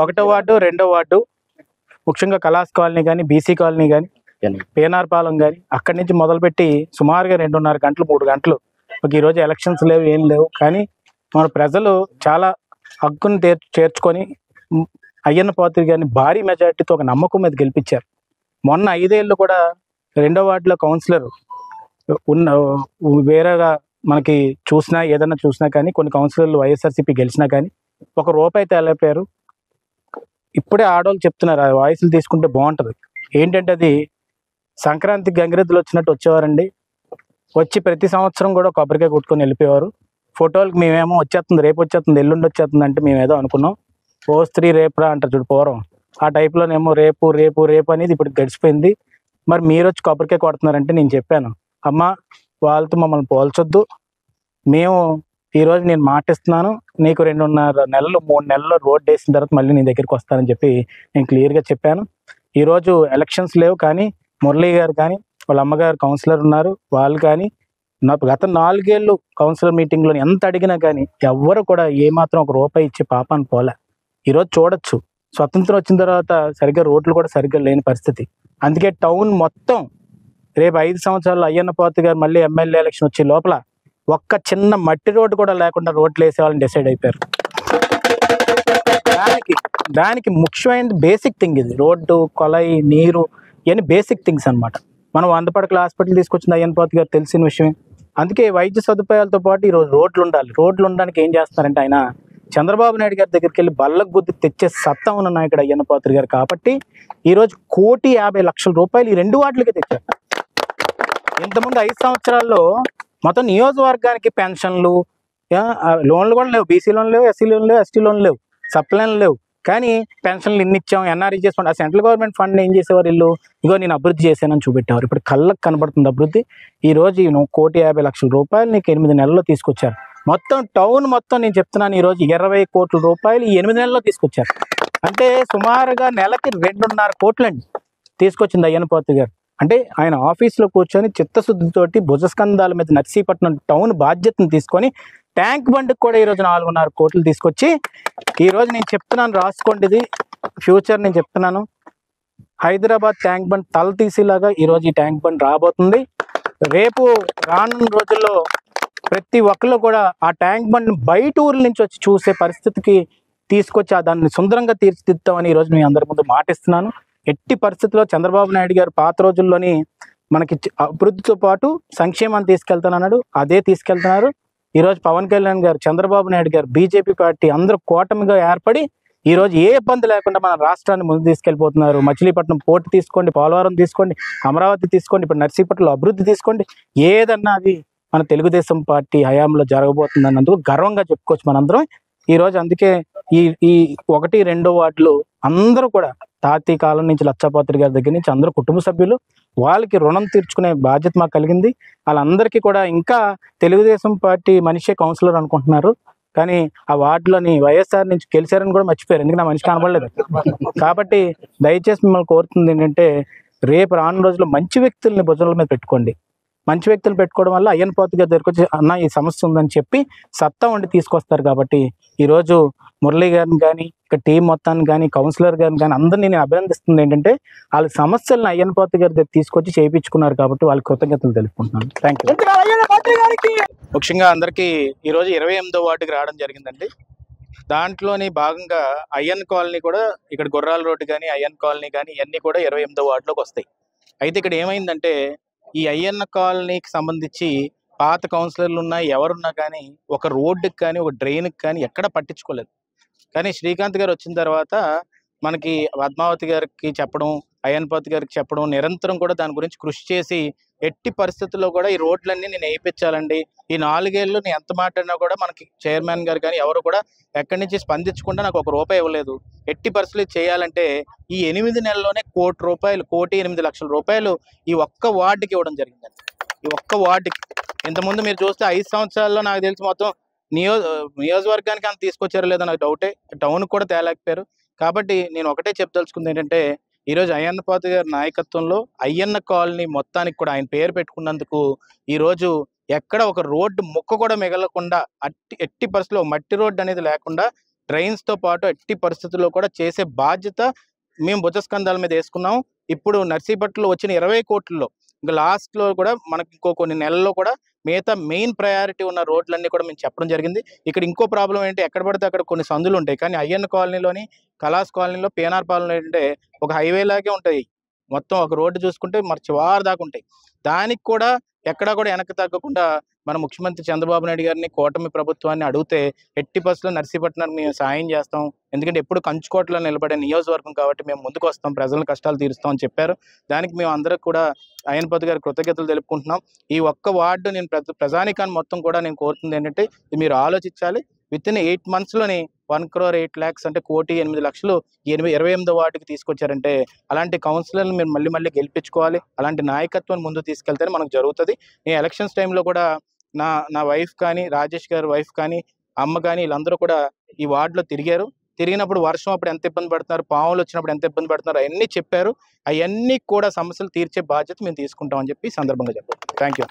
ఒకటో వార్డు, రెండో వార్డు, ముఖ్యంగా కలాస్ కాలనీ కానీ, బీసీ కాలనీ కానీ, పేనార్ పాలెం కానీ, అక్కడి నుంచి మొదలుపెట్టి సుమారుగా 2:30 గంటలు 3 గంటలు ఈరోజు ఎలక్షన్స్ లేవు, ఏం లేవు. కానీ మన ప్రజలు చాలా హక్కును చేర్చుకొని అయ్యన్న పాత్రుడు గారిని భారీ మెజార్టీతో ఒక నమ్మకం మీద గెలిపించారు. మొన్న 5 ఏళ్ళు కూడా రెండో వార్డులో కౌన్సిలర్ వేరేగా మనకి ఏదైనా చూసినా కానీ, కొన్ని కౌన్సిలర్లు వైఎస్ఆర్సీపీ గెలిచినా కానీ ₹1 తేలేపారు. ఇప్పుడే ఆడవాళ్ళు చెప్తున్నారు, ఆ వాయిస్లు తీసుకుంటే బాగుంటుంది. ఏంటంటే అది సంక్రాంతికి గంగిరెద్దులు వచ్చినట్టు వచ్చేవారండి. వచ్చి ప్రతి సంవత్సరం కూడా కొబ్బరికాయ కొట్టుకొని వెళ్ళిపోయేవారు. ఫోటోలకు మేమేమో వచ్చేస్తుంది, రేపు వచ్చేస్తుంది, ఎల్లుండి వచ్చేస్తుంది అంటే మేము ఏదో అనుకున్నాం. ఓ స్త్రీ రేపురా అంటారు చూడు పూర్వం, ఆ టైప్లోనేమో రేపు రేపు రేపు అనేది ఇప్పుడు గడిచిపోయింది. మరి మీరు వచ్చి కొబ్బరికాయ కొడుతున్నారంటే నేను చెప్పాను, అమ్మ వాళ్ళతో మమ్మల్ని పోల్చొద్దు. మేము ఈరోజు నేను మాటిస్తున్నాను, నీకు 2.5 నెలలు 3 నెలల్లో రోడ్ వేసిన తర్వాత మళ్ళీ నీ దగ్గరికి వస్తానని చెప్పి నేను క్లియర్గా చెప్పాను. ఈరోజు ఎలక్షన్స్ లేవు, కానీ మురళీ గారు కానీ, వాళ్ళ అమ్మగారు కౌన్సిలర్ ఉన్నారు, వాళ్ళు కానీ గత 4 ఏళ్ళు కౌన్సిలర్ మీటింగ్లో ఎంత అడిగినా కానీ ఎవ్వరు కూడా ఏమాత్రం ₹1 ఇచ్చే పాపాన్ని పోలే. ఈరోజు చూడొచ్చు, స్వతంత్రం వచ్చిన తర్వాత సరిగ్గా రోడ్లు కూడా సరిగ్గా లేని పరిస్థితి. అందుకే టౌన్ మొత్తం రేపు 5 సంవత్సరాలు అయ్యన్న పాత్రుడు గారు మళ్ళీ ఎమ్మెల్యే ఎలక్షన్ వచ్చే లోపల ఒక్క చిన్న మట్టి రోడ్డు కూడా లేకుండా రోడ్లు వేసేవాళ్ళని డిసైడ్ అయిపోయారు. దానికి ముఖ్యమైనది బేసిక్ థింగ్ ఇది. రోడ్డు, కొలయి, నీరు, ఇవన్నీ బేసిక్ థింగ్స్ అనమాట. మనం 100 పడకల హాస్పిటల్ తీసుకొచ్చింది అయ్యన్న పాత్రుడు గారు, తెలిసిన విషయమే. అందుకే వైద్య సదుపాయాలతో పాటు ఈరోజు రోడ్లు ఉండాలి. రోడ్లు ఉండడానికి ఏం చేస్తారంటే ఆయన చంద్రబాబు నాయుడు గారి దగ్గరికి వెళ్ళి బల్లకు గుద్ది తెచ్చే సత్తా ఉన్న నాయకుడు అయ్యన్న పాత్రుడు గారు. కాబట్టి ఈరోజు ₹1,50,00,000 ఈ 2 వార్డులకే తెచ్చారు. ఇంతకుముందు 5 సంవత్సరాల్లో మొత్తం నియోజకవర్గానికి పెన్షన్లు, లోన్లు కూడా లేవు. బీసీ లోన్లు లేవు, ఎస్సీ లోన్లు లేవు, ఎస్టీ లోన్లు లేవు, సప్లైన్లు లేవు. కానీ పెన్షన్లు ఇన్ని ఇచ్చాం, ఎన్ఆర్ఈజీఎస్ ఫండ్, ఆ సెంట్రల్ గవర్నమెంట్ ఫండ్ ఏం చేసేవారు వీళ్ళు, ఇగో నేను అభివృద్ధి చేశానని చూపెట్టేవారు. ఇప్పుడు కళ్ళకు కనబడుతుంది అభివృద్ధి. ఈరోజు ₹1,50,00,000 నీకు 8 నెలల్లో తీసుకొచ్చారు. మొత్తం టౌన్ మొత్తం నేను చెప్తున్నాను, ఈరోజు ₹20 కోట్ల ఈ 8 నెలల్లో తీసుకొచ్చారు. అంటే సుమారుగా నెలకి 2.5 కోట్లండి తీసుకొచ్చింది అయ్యన్న పాత్రుడు గారు. అంటే ఆయన ఆఫీస్లో కూర్చొని చిత్తశుద్ధితోటి భుజస్కంధాల మీద నర్సీపట్నం టౌన్ బాధ్యతను తీసుకొని ట్యాంక్ బండ్కి కూడా ఈరోజు 4.5 కోట్లు తీసుకొచ్చి ఈరోజు నేను చెప్తున్నాను, రాసుకోండి, ఇది ఫ్యూచర్ నేను చెప్తున్నాను. హైదరాబాద్ ట్యాంక్ బండ్ తల తీసేలాగా ఈరోజు ఈ ట్యాంక్ బండ్ రాబోతుంది. రేపు రానున్న రోజుల్లో ప్రతి ఒక్కరు కూడా ఆ ట్యాంక్ బండ్ బయట ఊర్ల నుంచి వచ్చి చూసే పరిస్థితికి తీసుకొచ్చి దాన్ని సుందరంగా తీర్చిదిద్దామని ఈరోజు మీ అందరి ముందు మాటిస్తున్నాను. ఎట్టి పరిస్థితుల్లో చంద్రబాబు నాయుడు గారు పాత రోజుల్లోని మనకి అభివృద్ధితో పాటు సంక్షేమాన్ని తీసుకెళ్తానన్నాడు, అదే తీసుకెళ్తున్నారు. ఈరోజు పవన్ కళ్యాణ్ గారు, చంద్రబాబు నాయుడు గారు, బీజేపీ పార్టీ అందరూ కూటమిగా ఏర్పడి ఈరోజు ఏ ఇబ్బంది లేకుండా మన రాష్ట్రాన్ని ముందు తీసుకెళ్ళిపోతున్నారు. మచిలీపట్నం పోర్టు తీసుకోండి, పోలవరం తీసుకోండి, అమరావతి తీసుకోండి, ఇప్పుడు నర్సీపట్నంలో అభివృద్ధి తీసుకోండి, ఏదన్నా అది మన తెలుగుదేశం పార్టీ హయాంలో జరగబోతుంది అన్నందుకు గర్వంగా చెప్పుకోవచ్చు మనందరం ఈరోజు. అందుకే ఈ 1, 2 వార్డులు అందరూ కూడా తాతీ కాలం నుంచి లచ్చాపాత్రుడు గారి దగ్గర నుంచి అందరూ కుటుంబ సభ్యులు, వాళ్ళకి రుణం తీర్చుకునే బాధ్యత మాకు కలిగింది. వాళ్ళందరికీ కూడా ఇంకా తెలుగుదేశం పార్టీ మనిషే కౌన్సిలర్ అనుకుంటున్నారు, కానీ ఆ వార్డులోని వైఎస్ఆర్ నుంచి గెలిచారని కూడా మర్చిపోయారు, ఎందుకంటే ఆ మనిషి కనబడలేదు. కాబట్టి దయచేసి మిమ్మల్ని కోరుతుంది ఏంటంటే, రేపు రాను రోజుల్లో మంచి వ్యక్తుల్ని భుజాల మీద పెట్టుకోండి. మంచి వ్యక్తులు పెట్టుకోవడం వల్ల అయ్యన్న పాత్రుడు గారి దగ్గరికి వచ్చి అన్న ఈ సమస్య ఉందని చెప్పి సత్తా ఉండి తీసుకొస్తారు. కాబట్టి ఈరోజు మురళీ గారిని కానీ, ఇక్కడ టీం మొత్తాన్ని కానీ, కౌన్సిలర్ గారిని కానీ అందరినీ నేను అభినందిస్తుంది ఏంటంటే, వాళ్ళ సమస్యలను అయ్యన్న పాత్రుడు గారి దగ్గర తీసుకొచ్చి చేయించుకున్నారు. కాబట్టి వాళ్ళకి కృతజ్ఞతలు తెలుపుకుంటున్నాను. Thank you. ముఖ్యంగా అందరికీ ఈరోజు 28వ వార్డుకి రావడం జరిగిందండి. దాంట్లోని భాగంగా అయ్యన్ కాలనీ కూడా, ఇక్కడ గుర్రాల రోడ్డు కానీ, అయ్యన్ కాలనీ కానీ ఇవన్నీ కూడా 28వ వార్డులోకి వస్తాయి. అయితే ఇక్కడ ఏమైందంటే, ఈ అయ్యన్న కాలనీకి సంబంధించి పాత కౌన్సిలర్లు ఉన్నా ఎవరున్నా కానీ ఒక రోడ్డుకి కానీ ఒక డ్రైన్కి కానీ ఎక్కడ పట్టించుకోలేదు. కానీ శ్రీకాంత్ గారు వచ్చిన తర్వాత మనకి పద్మావతి గారికి చెప్పడం, అయ్యన్న పాత్రుడు గారికి చెప్పడం, నిరంతరం కూడా దాని గురించి కృషి చేసి ఎట్టి పరిస్థితుల్లో కూడా ఈ రోడ్లన్నీ నేను వేయించాలండి. ఈ 4 ఏళ్ళు నేను ఎంత మాట్లాడినా కూడా మనకి చైర్మన్ గారు కానీ ఎవరు కూడా ఎక్కడి నుంచి స్పందించకుండా నాకు ₹1 ఇవ్వలేదు. ఎట్టి పరిస్థితులు చేయాలంటే ఈ 8 నెలల్లోనే ₹1,08,00,000 ఈ ఒక్క వార్డుకి ఇవ్వడం జరిగిందండి. ఈ ఒక్క వార్డుకి. ఇంతకుముందు మీరు చూస్తే 5 సంవత్సరాల్లో నాకు తెలిసి మొత్తం నియోజకవర్గానికి అంత తీసుకొచ్చారో లేదో నాకు డౌటే. టౌన్ కూడా తేలేకపోయారు. కాబట్టి నేను ఒకటే చెప్పదలుచుకుంది ఏంటంటే, ఈరోజు అయ్యన్న పాత్రుడు గారి నాయకత్వంలో అయ్యన్న కాలనీ మొత్తానికి కూడా ఆయన పేరు పెట్టుకున్నందుకు ఈరోజు ఎక్కడ ఒక రోడ్డు ముక్క కూడా మిగలకుండా ఎట్టి పరిస్థితుల్లో మట్టి రోడ్డు అనేది లేకుండా డ్రైన్స్తో పాటు ఎట్టి పరిస్థితుల్లో కూడా చేసే బాధ్యత మేము భుజస్కంధాల మీద వేసుకున్నాం. ఇప్పుడు నర్సీపట్నంలో వచ్చిన 20 కోట్లలో ఇంకా లాస్ట్లో కూడా మనకి ఇంకో కొన్ని నెలల్లో కూడా మిగతా మెయిన్ ప్రయారిటీ ఉన్న రోడ్లన్నీ కూడా మేము చెప్పడం జరిగింది. ఇక్కడ ఇంకో ప్రాబ్లం ఏంటి, ఎక్కడ పడితే అక్కడ కొన్ని సందులు ఉంటాయి, కానీ అయ్యన్న కాలనీలోని కలాస్ కాలనీలో పిఎన్ఆర్ పాలనలో ఏంటంటే ఒక హైవే లాగే ఉంటాయి. మొత్తం ఒక రోడ్డు చూసుకుంటే మరి చివరి దాకా ఉంటాయి. దానికి కూడా ఎక్కడా కూడా వెనక్కి తగ్గకుండా మన ముఖ్యమంత్రి చంద్రబాబు నాయుడు గారిని, కూటమి ప్రభుత్వాన్ని అడిగితే ఎట్టి బస్సులో నర్సీపట్నానికి మేము సాయం చేస్తాం, ఎందుకంటే ఎప్పుడు కంచుకోటలో నిలబడే నియోజకవర్గం కాబట్టి మేము ముందుకు వస్తాం, ప్రజల కష్టాలు తీరుస్తాం అని చెప్పారు. దానికి మేము అందరూ కూడా అయ్యన్పాత్రి గారి కృతజ్ఞతలు తెలుపుకుంటున్నాం. ఈ ఒక్క వార్డు నేను ప్రజానికాన్ని మొత్తం కూడా నేను కోరుతుంది ఏంటంటే మీరు ఆలోచించాలి. విత్ ఇన్ 8 monthsలోని 1,08,00,000 అంటే 1,08,00,000 28వ వార్డుకి తీసుకొచ్చారంటే అలాంటి కౌన్సిలర్లు మీరు మళ్ళీ మళ్ళీ గెలిపించుకోవాలి. అలాంటి నాయకత్వాన్ని ముందు తీసుకెళ్తేనే మనకు జరుగుతుంది. నేను ఎలక్షన్స్ టైంలో కూడా నా వైఫ్ కానీ, రాజేష్ గారి వైఫ్ కానీ, అమ్మ కానీ వీళ్ళందరూ కూడా ఈ వార్డులో తిరిగారు. తిరిగినప్పుడు వర్షం అప్పుడు ఎంత ఇబ్బంది పడుతున్నారు, పాములు వచ్చినప్పుడు ఎంత ఇబ్బంది పడుతున్నారు అవన్నీ చెప్పారు. అవన్నీ కూడా సమస్యలు తీర్చే బాధ్యత మేము తీసుకుంటామని చెప్పి సందర్భంగా చెప్పారు. Thank you.